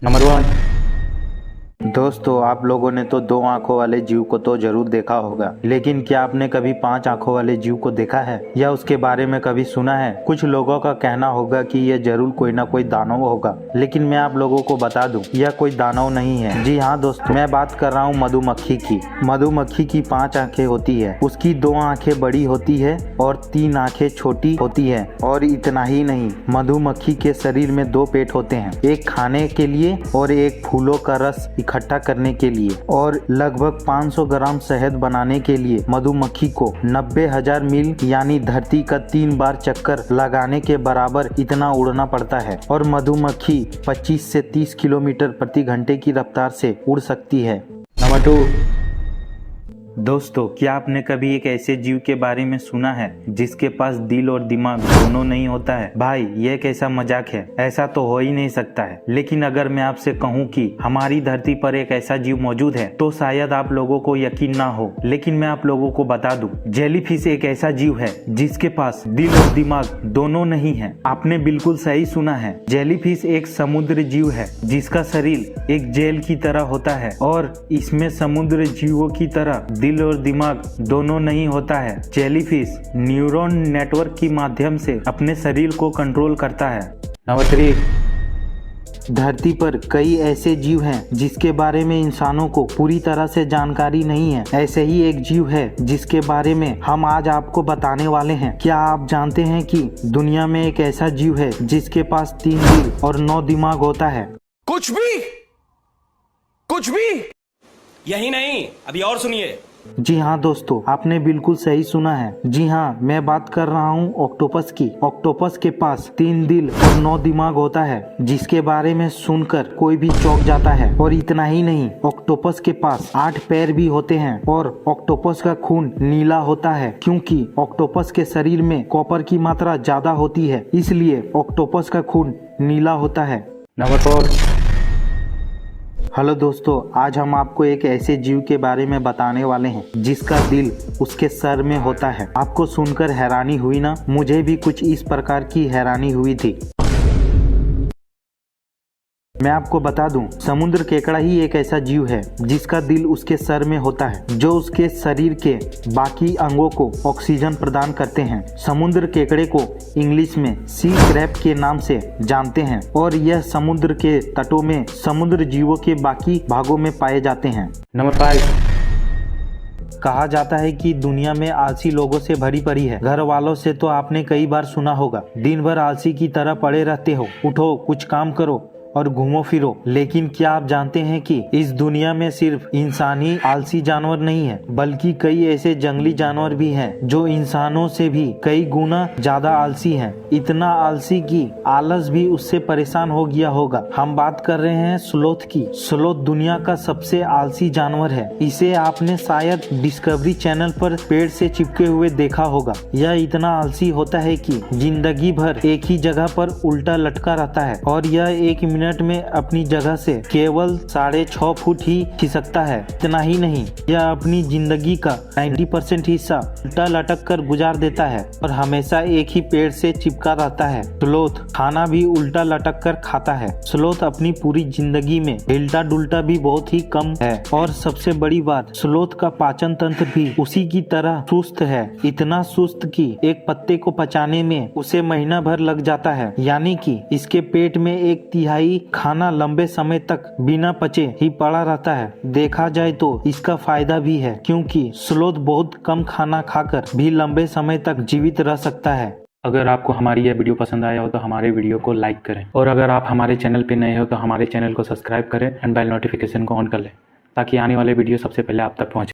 Number 1। दोस्तों, आप लोगों ने तो 2 आंखों वाले जीव को तो जरूर देखा होगा, लेकिन क्या आपने कभी 5 आंखों वाले जीव को देखा है या उसके बारे में कभी सुना है? कुछ लोगों का कहना होगा कि यह जरूर कोई ना कोई दानव होगा, लेकिन मैं आप लोगों को बता दूं, यह कोई दानव नहीं है। जी हाँ दोस्तों, मैं बात कर रहा हूँ मधुमक्खी की। मधुमक्खी की 5 आंखें होती है, उसकी 2 आंखें बड़ी होती है और 3 आंखें छोटी होती है। और इतना ही नहीं, मधुमक्खी के शरीर में 2 पेट होते हैं, एक खाने के लिए और एक फूलों का रस इकट्ठा करने के लिए। और लगभग 500 ग्राम शहद बनाने के लिए मधुमक्खी को 90,000 मील यानी धरती का 3 बार चक्कर लगाने के बराबर इतना उड़ना पड़ता है। और मधुमक्खी 25 से 30 किलोमीटर प्रति घंटे की रफ्तार से उड़ सकती है। नंबर 2। दोस्तों, क्या आपने कभी एक ऐसे जीव के बारे में सुना है जिसके पास दिल और दिमाग दोनों नहीं होता है? भाई, ये कैसा मजाक है, ऐसा तो हो ही नहीं सकता है। लेकिन अगर मैं आपसे कहूँ कि हमारी धरती पर एक ऐसा जीव मौजूद है तो शायद आप लोगों को यकीन ना हो, लेकिन मैं आप लोगों को बता दूं, जेलीफिश एक ऐसा जीव है जिसके पास दिल और दिमाग दोनों नहीं है। आपने बिल्कुल सही सुना है, जेलीफिश एक समुद्र जीव है जिसका शरीर एक जेल की तरह होता है और इसमें समुद्र जीवों की तरह दिल और दिमाग दोनों नहीं होता है। जेलीफिश न्यूरॉन नेटवर्क के माध्यम से अपने शरीर को कंट्रोल करता है। नंबर 3। धरती पर कई ऐसे जीव हैं जिसके बारे में इंसानों को पूरी तरह से जानकारी नहीं है। ऐसे ही एक जीव है जिसके बारे में हम आज आपको बताने वाले हैं। क्या आप जानते हैं कि दुनिया में एक ऐसा जीव है जिसके पास 3 दिल और 9 दिमाग होता है? कुछ भी यही नहीं, अभी और सुनिए। जी हाँ दोस्तों, आपने बिल्कुल सही सुना है। जी हाँ, मैं बात कर रहा हूँ ऑक्टोपस की। ऑक्टोपस के पास 3 दिल और 9 दिमाग होता है, जिसके बारे में सुनकर कोई भी चौंक जाता है। और इतना ही नहीं, ऑक्टोपस के पास 8 पैर भी होते हैं और ऑक्टोपस का खून नीला होता है, क्योंकि ऑक्टोपस के शरीर में कॉपर की मात्रा ज्यादा होती है, इसलिए ऑक्टोपस का खून नीला होता है। नंबर 4। हेलो दोस्तों, आज हम आपको एक ऐसे जीव के बारे में बताने वाले हैं जिसका दिल उसके सर में होता है। आपको सुनकर हैरानी हुई ना? मुझे भी कुछ इस प्रकार की हैरानी हुई थी। मैं आपको बता दूं, समुद्र केकड़ा ही एक ऐसा जीव है जिसका दिल उसके सर में होता है, जो उसके शरीर के बाकी अंगों को ऑक्सीजन प्रदान करते हैं। समुद्र केकड़े को इंग्लिश में सी क्रैब के नाम से जानते हैं और यह समुद्र के तटों में समुद्र जीवों के बाकी भागों में पाए जाते हैं। नंबर 5। कहा जाता है कि दुनिया में आलसी लोगों से भरी पड़ी है। घर वालों से तो आपने कई बार सुना होगा, दिन भर आलसी की तरह पड़े रहते हो, उठो कुछ काम करो और घूमो फिरो। लेकिन क्या आप जानते हैं कि इस दुनिया में सिर्फ इंसान ही आलसी जानवर नहीं है, बल्कि कई ऐसे जंगली जानवर भी हैं जो इंसानों से भी कई गुना ज्यादा आलसी हैं। इतना आलसी कि आलस भी उससे परेशान हो गया होगा। हम बात कर रहे हैं स्लोथ की। स्लोथ दुनिया का सबसे आलसी जानवर है। इसे आपने शायद डिस्कवरी चैनल पर पेड़ से चिपके हुए देखा होगा। यह इतना आलसी होता है कि जिंदगी भर एक ही जगह पर उल्टा लटका रहता है और यह 1 मिनट में अपनी जगह से केवल 6.5 फुट ही खिसकता है। इतना ही नहीं, यह अपनी जिंदगी का 90% हिस्सा उल्टा लटक कर गुजार देता है और हमेशा एक ही पेड़ से चिपका रहता है। स्लोथ खाना भी उल्टा लटक कर खाता है। स्लोथ अपनी पूरी जिंदगी में हिलता डुलता भी बहुत ही कम है और सबसे बड़ी बात, स्लोथ का पाचन तंत्र भी उसी की तरह सुस्त है। इतना सुस्त कि एक पत्ते को पचाने में उसे महीना भर लग जाता है, यानी कि इसके पेट में 1/3 खाना लंबे समय तक बिना पचे ही पड़ा रहता है। देखा जाए तो इसका फायदा भी है, क्योंकि स्लोथ बहुत कम खाना खाकर भी लंबे समय तक जीवित रह सकता है। अगर आपको हमारी यह वीडियो पसंद आया हो तो हमारे वीडियो को लाइक करें, और अगर आप हमारे चैनल पे नए हो तो हमारे चैनल को सब्सक्राइब करें एंड बेल नोटिफिकेशन को ऑन कर लें, ताकि आने वाले वीडियो सबसे पहले आप तक पहुंचे।